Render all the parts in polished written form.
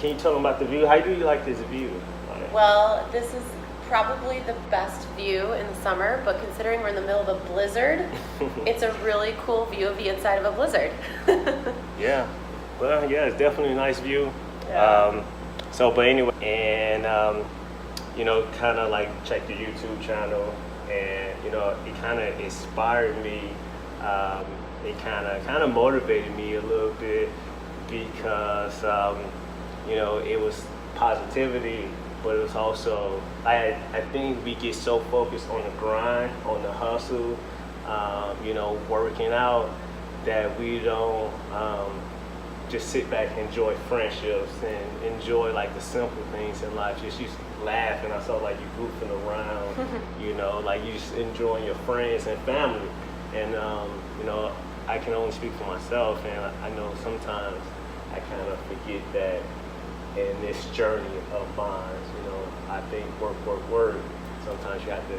Can you tell them about the view? How do you like this view? Well, this is probably the best view in the summer, but considering we're in the middle of a blizzard, it's a really cool view of the inside of a blizzard. Yeah. Well, yeah, it's definitely a nice view. Yeah. But anyway, and kind of like check the YouTube channel, and it kind of inspired me. It kind of motivated me a little bit because it was positivity, but it was also I think we get so focused on the grind, on the hustle, working out, that we don't just sit back and enjoy friendships and enjoy like the simple things in life. Just you laugh, and I saw like you goofing around, like you just enjoying your friends and family. And I can only speak for myself, and I know sometimes I kind of forget that in this journey of mine. I think work. Sometimes you have to,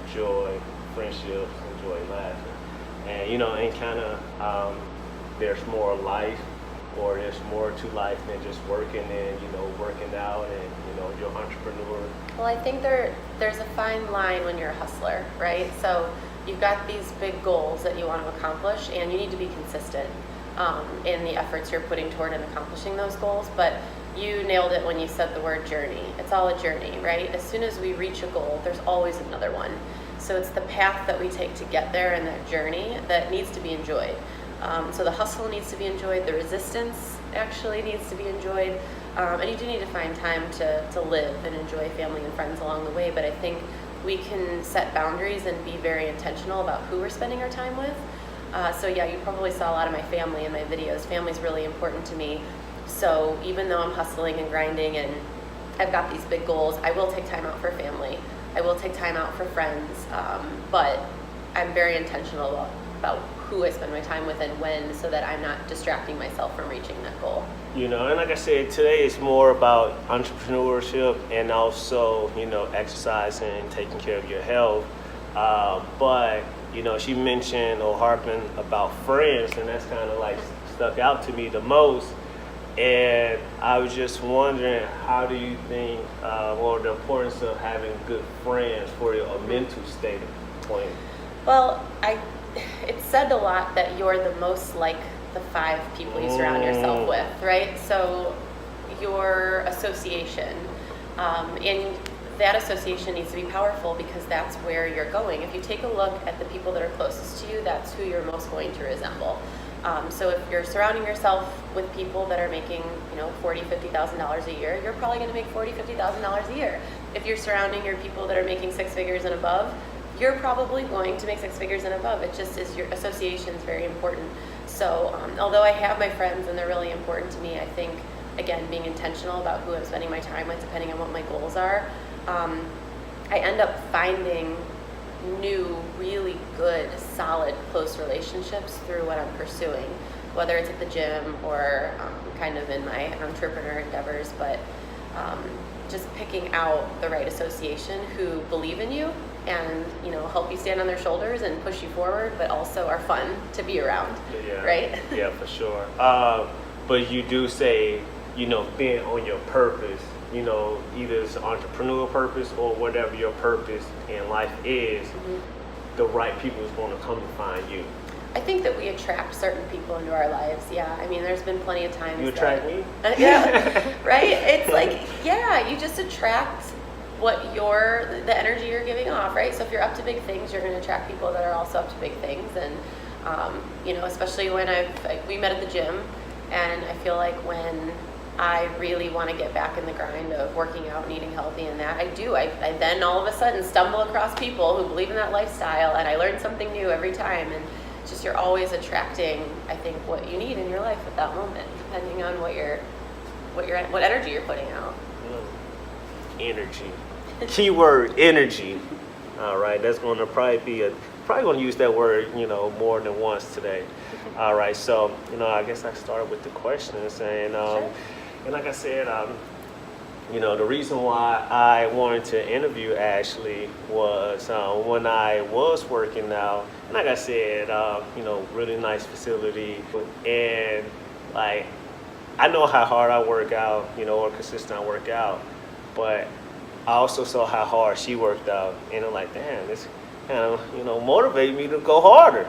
enjoy friendships, enjoy laughing, and kind of there's more life, or there's more to life than just working and working out and you're an entrepreneur. Well, I think there's a fine line when you're a hustler, right? So you've got these big goals that you want to accomplish, and you need to be consistent in the efforts you're putting toward and accomplishing those goals. But you nailed it when you said the word journey. It's all a journey, right? As soon as we reach a goal, there's always another one. So it's the path that we take to get there and that journey that needs to be enjoyed. So the hustle needs to be enjoyed, the resistance actually needs to be enjoyed, and you do need to find time to live and enjoy family and friends along the way. But I think we can set boundaries and be very intentional about who we're spending our time with. So yeah, you probably saw a lot of my family in my videos. Family's really important to me. So even though I'm hustling and grinding and I've got these big goals, I will take time out for family. I will take time out for friends, but I'm very intentional about who I spend my time with and when, so that I'm not distracting myself from reaching that goal. And like I said, today is more about entrepreneurship and also, exercising, taking care of your health. But she mentioned or harping about friends, and that's kind of like stuck out to me the most. And I was just wondering, how do you think, or the importance of having good friends for your mental state of point? Well, it's said a lot that you're the most like the 5 people you surround yourself with, right? So your association, and that association needs to be powerful, because that's where you're going. If you take a look at the people that are closest to you, that's who you're most going to resemble. So if you're surrounding yourself with people that are making, $40,000, $50,000 a year, you're probably going to make $40,000, $50,000 a year. If you're surrounding your people that are making 6 figures and above, you're probably going to make 6 figures and above. It just is, your association is very important. So although I have my friends and they're really important to me, I think, again, being intentional about who I'm spending my time with, depending on what my goals are, I end up finding new, really good, solid, close relationships through what I'm pursuing, whether it's at the gym or kind of in my entrepreneur endeavors. But just picking out the right association who believe in you and help you stand on their shoulders and push you forward, but also are fun to be around. Yeah. Right? Yeah, for sure. But you do say, being on your purpose, either it's an entrepreneurial purpose or whatever your purpose in life is, the right people is going to come to find you. I think that we attract certain people into our lives. Yeah, I mean, there's been plenty of times. You attract me? Yeah, right? It's like, yeah, you just attract the energy you're giving off, right? So if you're up to big things, you're going to attract people that are also up to big things. And, especially when we met at the gym, and I feel like when I really want to get back in the grind of working out and eating healthy and that, I do. I then all of a sudden stumble across people who believe in that lifestyle, and I learn something new every time. And it's just, you're always attracting, I think, what you need in your life at that moment, depending on what energy you're putting out. Energy. Keyword, energy. All right, that's going to probably going to use that word, more than once today. All right, so, I guess I started with the questions, and Sure. And like I said, the reason why I wanted to interview Ashley was when I was working out, and like I said, really nice facility, and like I know how hard I work out, or consistent I work out, but I also saw how hard she worked out, and I'm like, damn, this kind of, motivate me to go harder,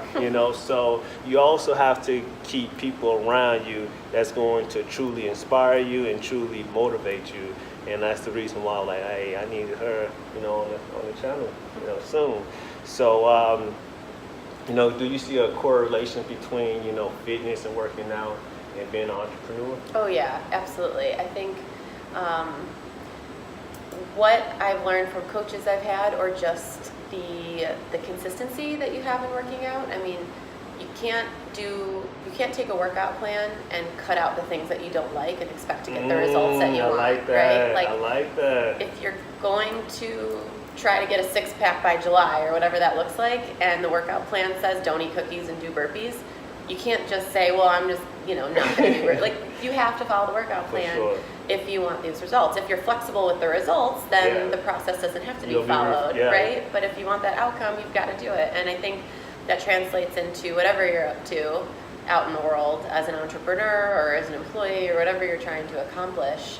So you also have to keep people around you that's going to truly inspire you and truly motivate you, and that's the reason why I'm like, hey, I needed her, on the channel, soon. So, do you see a correlation between, fitness and working out and being an entrepreneur? Oh yeah, absolutely. I think what I've learned from coaches I've had, or just the consistency that you have in working out. I mean, you can't take a workout plan and cut out the things that you don't like and expect to get the results that you want. I like that. Right? I like that. If you're going to try to get a six-pack by July or whatever that looks like, and the workout plan says don't eat cookies and do burpees, you can't just say, well, I'm just, not going to do it. Like, you have to follow the workout plan if you want these results. If you're flexible with the results, then the process doesn't have to be followed, right? But if you want that outcome, you've got to do it. And I think that translates into whatever you're up to out in the world as an entrepreneur or as an employee or whatever you're trying to accomplish.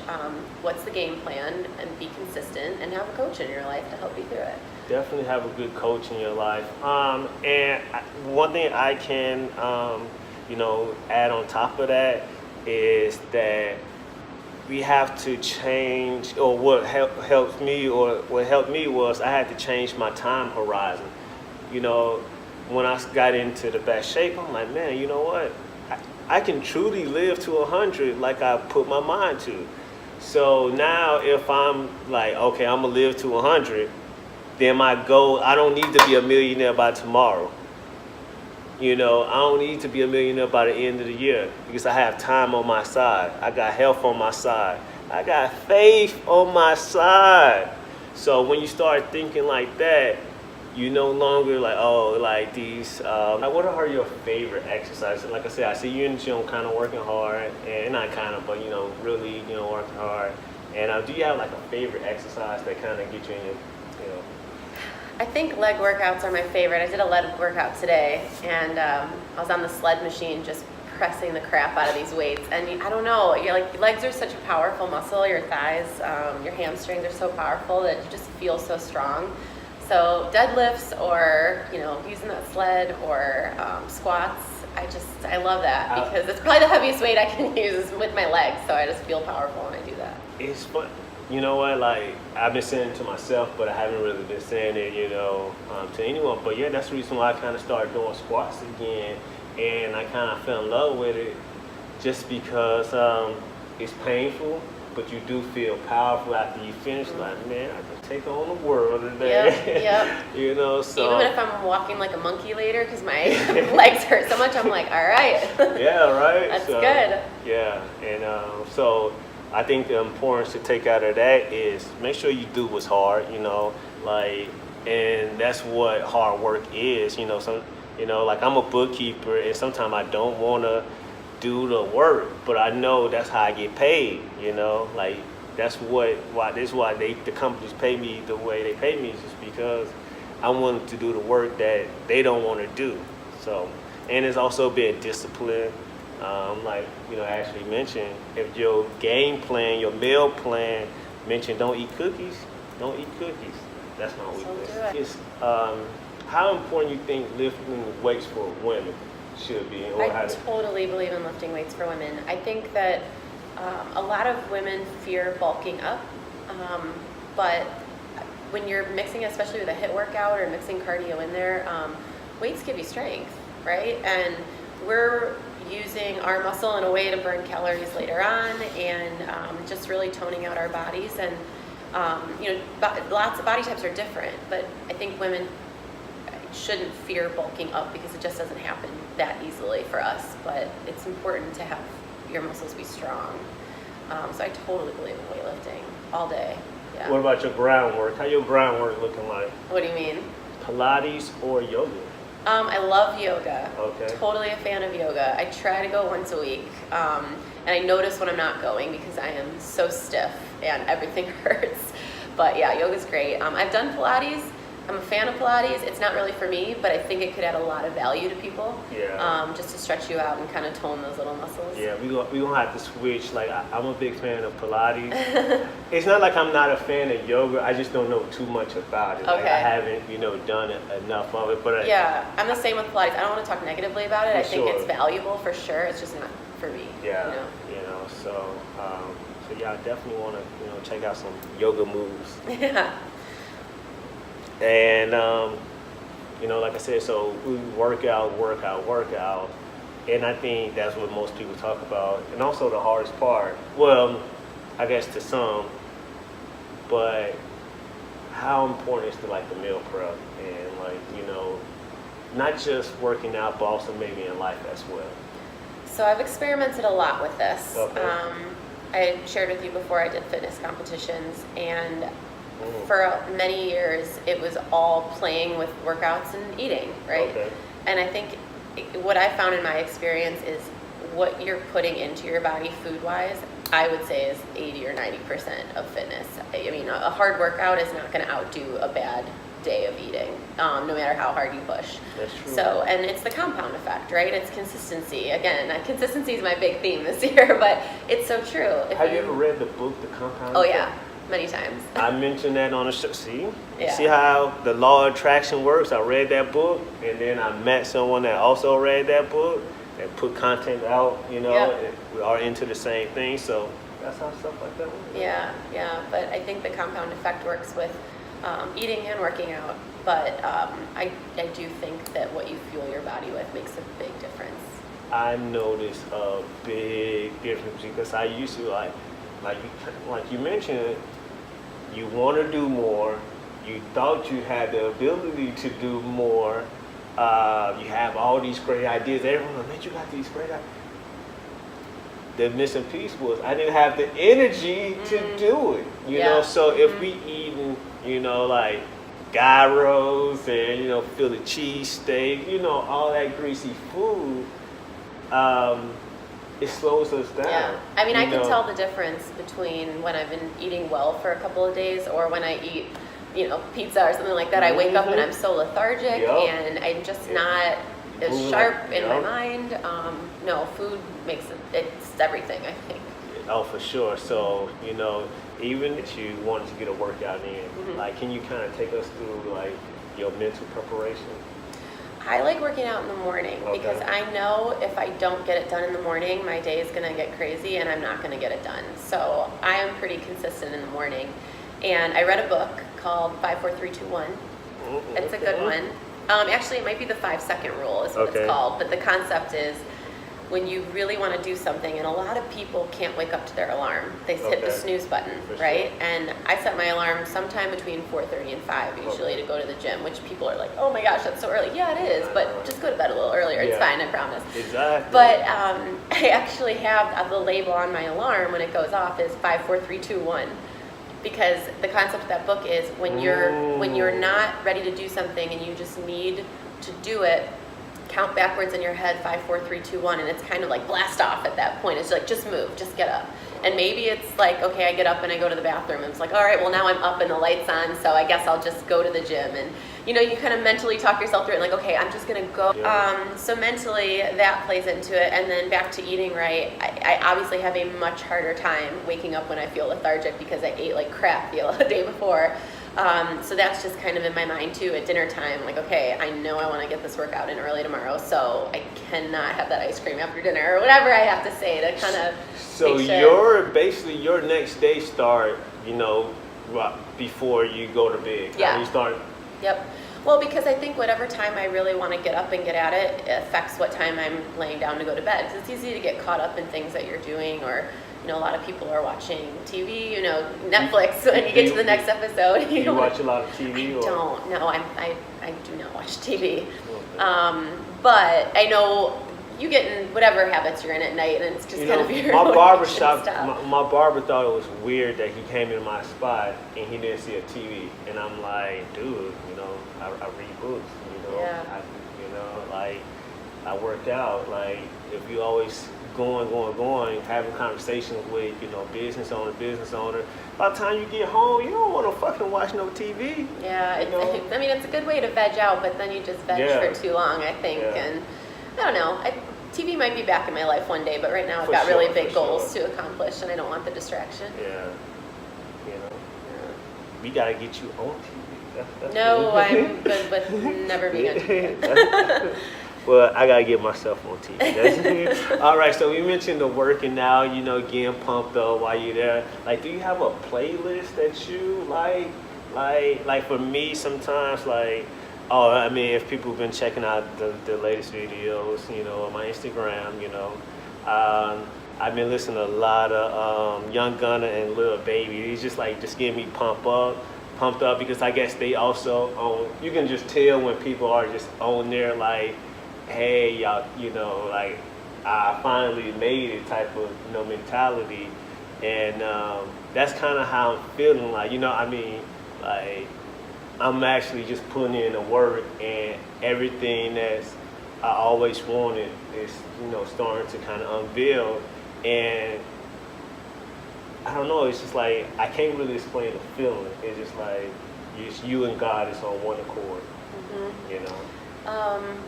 What's the game plan, and be consistent, and have a coach in your life to help you through it. Definitely have a good coach in your life. And one thing I can, add on top of that is that we have to change, or what helped me was I had to change my time horizon. When I got into the best shape, I'm like, man, you know what? I can truly live to 100 like I put my mind to. So now if I'm like, okay, I'm gonna live to 100, then my goal, I don't need to be a millionaire by tomorrow. I don't need to be a millionaire by the end of the year, because I have time on my side. I got health on my side. I got faith on my side. So when you start thinking like that, you no longer like, like these, what are your favorite exercises? Like I said, I see you in the gym kind of working hard, and not kind of, but, really, working hard. And do you have like a favorite exercise that kind of get you in your, I think leg workouts are my favorite. I did a leg workout today, and I was on the sled machine just pressing the crap out of these weights. And I don't know, your legs are such a powerful muscle. Your thighs, your hamstrings are so powerful that you just feel so strong. So deadlifts, or using that sled, or squats, I love that, because it's probably the heaviest weight I can use with my legs. So I just feel powerful when I do that. It's fun. You know what? Like, I've been saying it to myself, but I haven't really been saying it, to anyone. But yeah, that's the reason why I kind of started doing squats again, and I kind of fell in love with it, just because it's painful, but you do feel powerful after you finish. Like, man, I can take on the world today. Yep. So even if I'm walking like a monkey later because my legs hurt so much, I'm like, all right. Yeah, right. That's good. Yeah, and so I think the importance to take out of that is make sure you do what's hard, and that's what hard work is, like I'm a bookkeeper, and sometimes I don't want to do the work, but I know that's how I get paid, that's why the companies pay me the way they pay me, is just because I want to do the work that they don't want to do. So, and it's also being disciplined. Like Ashley mentioned, if your game plan, your meal plan mentioned don't eat cookies, that's not weakness. It's how important you think lifting weights for women should be? I totally believe in lifting weights for women. I think that a lot of women fear bulking up, but when you're mixing, especially with a HIIT workout or mixing cardio in there, weights give you strength, right? And we're using our muscle in a way to burn calories later on, and just really toning out our bodies. And lots of body types are different, but I think women shouldn't fear bulking up, because it just doesn't happen that easily for us. But it's important to have your muscles be strong. So I totally believe in weightlifting all day. Yeah. What about your groundwork? How your groundwork looking like? What do you mean? Pilates or yoga? I love yoga. Okay. Totally a fan of yoga. I try to go once a week, and I notice when I'm not going because I am so stiff and everything hurts. But yeah, yoga's great. I've done Pilates. I'm a fan of Pilates. It's not really for me, but I think it could add a lot of value to people. Yeah. Just to stretch you out and kind of tone those little muscles. Yeah, we gonna have to switch. Like I'm a big fan of Pilates. It's not like I'm not a fan of yoga. I just don't know too much about it. Like, Okay. I haven't, done enough of it. But Yeah, I'm the same with Pilates. I don't want to talk negatively about it. I think Sure. it's valuable for sure. It's just not for me. Yeah, You know? so yeah, I definitely want to, check out some yoga moves. Yeah. And, like I said, so we work out. And I think that's what most people talk about. And also the hardest part, well, I guess to some, but how important is the meal prep and not just working out, but also maybe in life as well. So I've experimented a lot with this. Okay. I shared with you before I did fitness competitions, and for many years it was all playing with workouts and eating, right? Okay. And I think what I found in my experience is what you're putting into your body food-wise, I would say is 80 or 90% of fitness. I mean, a hard workout is not going to outdo a bad day of eating, no matter how hard you push. That's true. So, and it's the compound effect, right? It's consistency. Again, consistency is my big theme this year, but it's so true. Have you ever read the book, The Compound Oh Effect? yeah, many times. I mentioned that on the show. See? Yeah. See how the law of attraction works? I read that book, and then I met someone that also read that book and put content out, Yeah. and we are into the same thing. So that's how stuff like that works. Yeah, but I think the compound effect works with eating and working out. But I do think that what you fuel your body with makes a big difference. I noticed a big difference because I used to like you mentioned, you want to do more. You thought you had the ability to do more. You have all these great ideas. Everyone, man, you got these great ideas. The missing piece was I didn't have the energy to do it. You know, so if we eating, like gyros and Philly cheesesteak, all that greasy food, it slows us down. Yeah, I mean, I can tell the difference between when I've been eating well for a couple of days or when I eat, pizza or something like that. I wake up and I'm so lethargic and I'm just not as sharp in my mind. No, food makes it's everything, I think. Oh, for sure. So, even if you wanted to get a workout in, can you kind of take us through your mental preparation? I like working out in the morning because I know if I don't get it done in the morning, my day is going to get crazy and I'm not going to get it done. So I am pretty consistent in the morning. And I read a book called 5, 4, 3, 2, 1. It's a good one. Actually, it might be the 5-second rule is what it's called. But the concept is when you really want to do something, and a lot of people can't wake up to their alarm. They hit the snooze button, right? Sure. And I set my alarm sometime between 4:30 and 5 usually to go to the gym, which people are like, oh my gosh, that's so early. Yeah, it is, but just go to bed a little earlier. It's fine, I promise. Exactly. But I actually have the label on my alarm when it goes off is 5, 4, 3, 2, 1. Because the concept of that book is when you're not ready to do something and you just need to do it, count backwards in your head 5, 4, 3, 2, 1, and it's kind of like blast off at that point. It's like just move, just get up. And maybe it's like, okay, I get up and I go to the bathroom and it's like, all right, well now I'm up and the light's on, so I guess I'll just go to the gym. And you kind of mentally talk yourself through it, like, okay, I'm just gonna go. So mentally that plays into it. And then back to eating right, I obviously have a much harder time waking up when I feel lethargic because I ate like crap the day before. So that's just kind of in my mind too at dinner time, like, okay, I know I want to get this workout in early tomorrow, so I cannot have that ice cream after dinner or whatever I have to say to kind of So your next day start, before you go to bed. Yeah. You start. Yep. Well, because I think whatever time I really want to get up and get at it affects what time I'm laying down to go to bed. Because it's easy to get caught up in things that you're doing, or a lot of people are watching TV, Netflix. When you get to the next episode, you watch a lot of TV. I don't. No, I do not watch TV. But I know you get in whatever habits you're in at night, and it's just kind of your my barber shop. stuff. My barber thought it was weird that he came into my spot and he didn't see a TV, and I'm like, dude, I read books, Yeah. I work out. Like if you always going, having conversations with business owner. By the time you get home, you don't want to fucking watch no TV. Yeah, I mean it's a good way to veg out, but then you just veg for too long, I think. Yeah. And I don't know. TV might be back in my life one day, but right now I've For got sure, really big for goals sure. to accomplish, and I don't want the distraction. Yeah, we gotta get you on TV. That's No, good. I'm good with never being on TV. Well, I gotta get myself on TV. That's all right. So we mentioned the working out, getting pumped up while you're there. Like, do you have a playlist that you like? Like for me, sometimes I mean, if people have been checking out the latest videos, on my Instagram, I've been listening to a lot of Young Gunna and Lil Baby. It's just getting me pumped up because I guess they also own. You can just tell when people are just on there hey, y'all, I finally made it type of mentality, and that's kind of how I'm feeling. I'm actually just putting in the work, and everything that's I always wanted is starting to kind of unveil, and I don't know. It's just I can't really explain the feeling. It's just it's you and God is on one accord. Mm-hmm.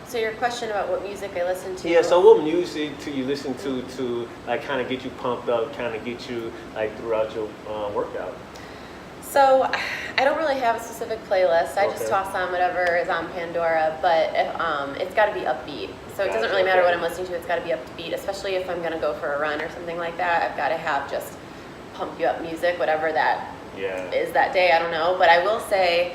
So your question about what music I listen to? Yeah. So what music do you listen to kind of get you pumped up, kind of get you throughout your workout? So I don't really have a specific playlist. I just Okay. toss on whatever is on Pandora, but it's got to be upbeat. So it doesn't really matter what I'm listening to. It's got to be upbeat, especially if I'm going to go for a run or something like that. I've got to have just pump you up music, whatever that is that day. I don't know. But I will say,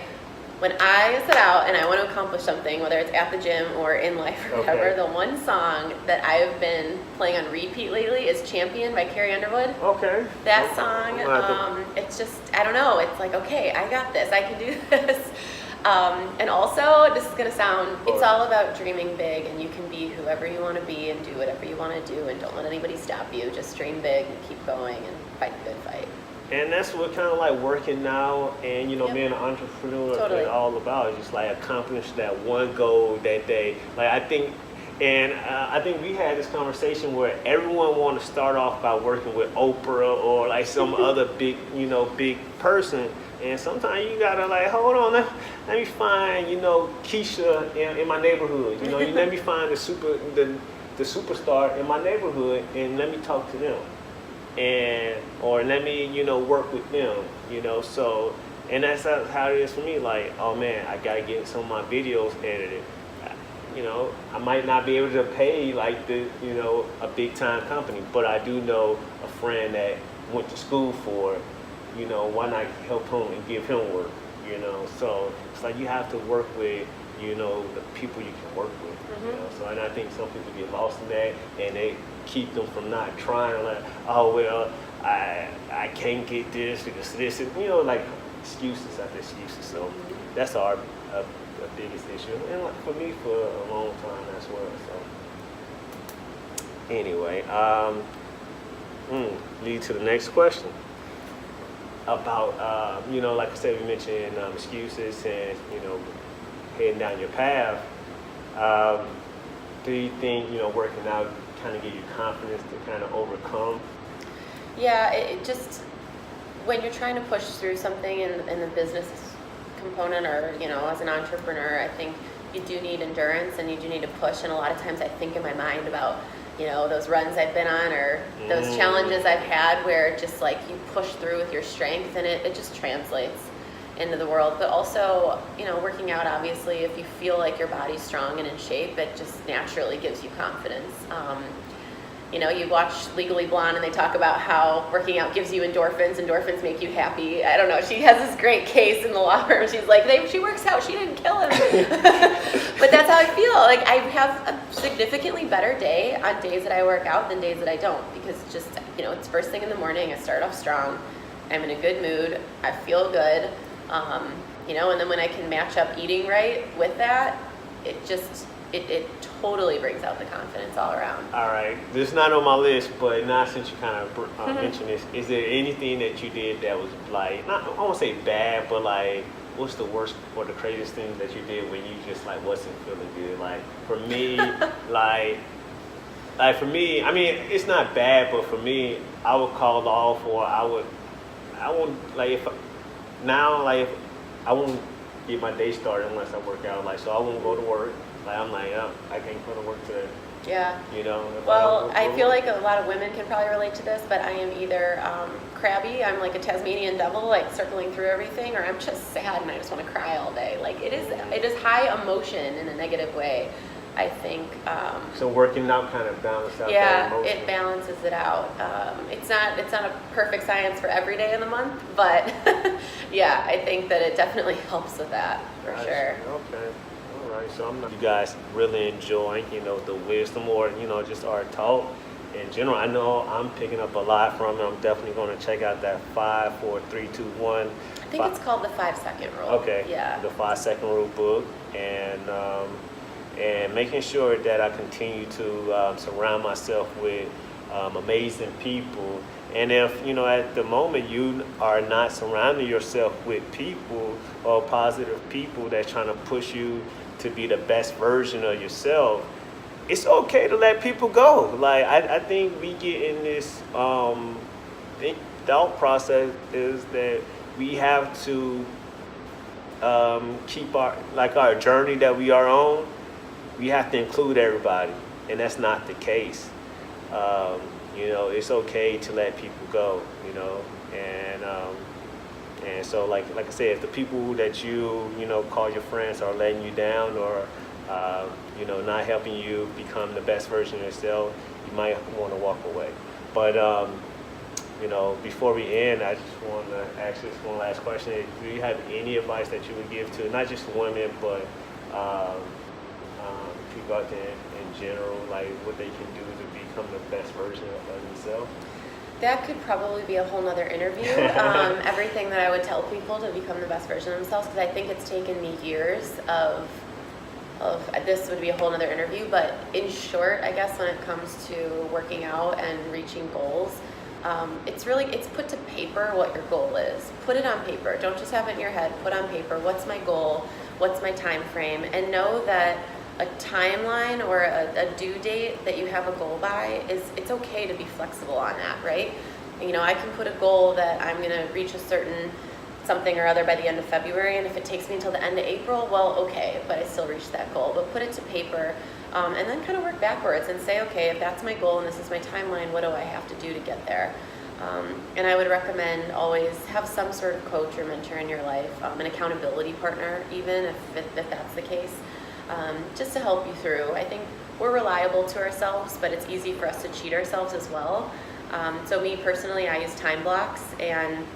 when I set out and I want to accomplish something, whether it's at the gym or in life or whatever, the one song that I've been playing on repeat lately is Champion by Carrie Underwood. Okay. That song, it's just, I don't know, it's okay, I got this, I can do this. And also, this is going to sound, it's all about dreaming big, and you can be whoever you want to be and do whatever you want to do, and don't let anybody stop you. Just dream big and keep going and fight the good fight. And that's what kind of working now and, being an entrepreneur is all about. It's just accomplish that one goal that day. I think we had this conversation where everyone want to start off by working with Oprah or some other big person. And sometimes you gotta hold on, let me find, Keisha in my neighborhood. You let me find the superstar in my neighborhood and let me talk to them. Or let me, work with them, so, and that's how it is for me. Oh man, I gotta get some of my videos edited. I might not be able to pay a big time company, but I do know a friend that went to school for it. Why not help him and give him work, so it's you have to work with, the people you can work with, so, and I think some people get lost in that, and they keep them from not trying, oh well, I can't get this because this is, excuses after excuses. So that's our biggest issue, and for me for a long time as well. So anyway, lead to the next question about like I said, we mentioned excuses and heading down your path. Do you think working out kind of give you confidence to kind of overcome? Yeah, it just, when you're trying to push through something in the business component or, as an entrepreneur, I think you do need endurance and you do need to push. And a lot of times I think in my mind about, those runs I've been on or those challenges I've had where just you push through with your strength and it just translates into the world. But also, working out, obviously, if you feel like your body's strong and in shape, it just naturally gives you confidence. You watch Legally Blonde and they talk about how working out gives you endorphins. Endorphins make you happy. I don't know. She has this great case in the law firm. She's like, she works out. She didn't kill him. But that's how I feel. I have a significantly better day on days that I work out than days that I don't, because just, it's first thing in the morning. I start off strong. I'm in a good mood. I feel good. And then when I can match up eating right with that, it totally brings out the confidence all around. All right, this is not on my list, but now since you kind of mentioned this, is there anything that you did that was not, I won't say bad, but what's the worst or the craziest thing that you did when you just like wasn't feeling good? Like for me, like for me, I mean, it's not bad, but for me, I would call off, or I won't like if now like if I won't get my day started unless I work out. Like so, I won't go to work. Like I'm like, oh, I can't go to work today. Yeah. You know. Well, I feel like a lot of women can probably relate to this, but I am either crabby, I'm like a Tasmanian devil, like circling through everything, or I'm just sad and I just want to cry all day. Like it is high emotion in a negative way, I think. So working out kind of balances out that Yeah, emotion. it balances it out. It's not a perfect science for every day of the month, but yeah, I think that it definitely helps with that for sure. Okay. All right. So you guys really enjoying, the wisdom, or just our talk in general. I know I'm picking up a lot from it. I'm definitely going to check out that 5, 4, 3, 2, 1. I think it's called the 5-second rule. Okay. Yeah. The 5-second rule book, and making sure that I continue to surround myself with amazing people. And if, at the moment you are not surrounding yourself with people or positive people that's trying to push you to be the best version of yourself, it's okay to let people go. Like, I think we get in this thought process is that we have to keep our journey that we are on. We have to include everybody, and that's not the case. It's okay to let people go, and so like I said, if the people that you call your friends are letting you down, or not helping you become the best version of yourself, you might want to walk away. But before we end, I just want to ask this one last question: do you have any advice that you would give to not just women, but people out there in general, like what they can do to become the best version of themselves? That could probably be a whole nother interview. Everything that I would tell people to become the best version of themselves, because I think it's taken me years of this would be a whole nother interview. But in short, I guess when it comes to working out and reaching goals, it's put to paper what your goal is. Put it on paper. Don't just have it in your head. Put on paper, what's my goal? What's my time frame? And know that a timeline or a due date that you have a goal by it's okay to be flexible on that, right? I can put a goal that I'm going to reach a certain something or other by the end of February, and if it takes me until the end of April, well, okay, but I still reached that goal. But put it to paper, and then kind of work backwards and say, okay, if that's my goal and this is my timeline, what do I have to do to get there? And I would recommend always have some sort of coach or mentor in your life, an accountability partner, even if that's the case. Just to help you through. I think we're reliable to ourselves, but it's easy for us to cheat ourselves as well. So me personally, I use time blocks, and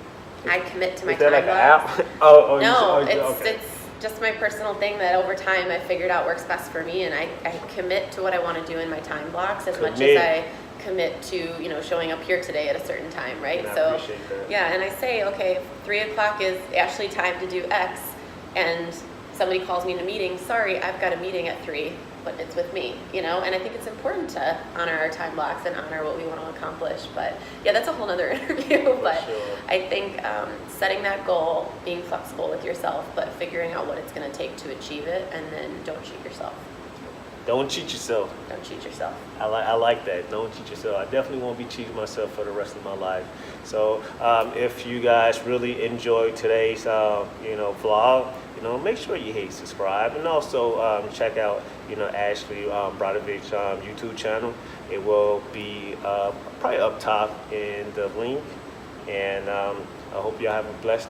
I commit to my time blocks. Is that like an app? It's just my personal thing that over time I figured out works best for me, and I commit to what I want to do in my time blocks as much as I commit to showing up here today at a certain time, right? And so I appreciate that. Yeah, and I say, okay, 3 o'clock is Ashley time to do X, and somebody calls me in a meeting, sorry, I've got a meeting at 3, but it's with me, and I think it's important to honor our time blocks and honor what we want to accomplish. But yeah, that's a whole nother interview. But sure. I think setting that goal, being flexible with yourself, but figuring out what it's going to take to achieve it, and then don't cheat yourself. Don't cheat yourself. Don't cheat yourself. I like that. Don't cheat yourself. I definitely won't be cheating myself for the rest of my life. So if you guys really enjoyed today's vlog, make sure you hit subscribe, and also check out Ashley Bradarich YouTube channel. It will be probably up top in the link, and I hope y'all have a blessed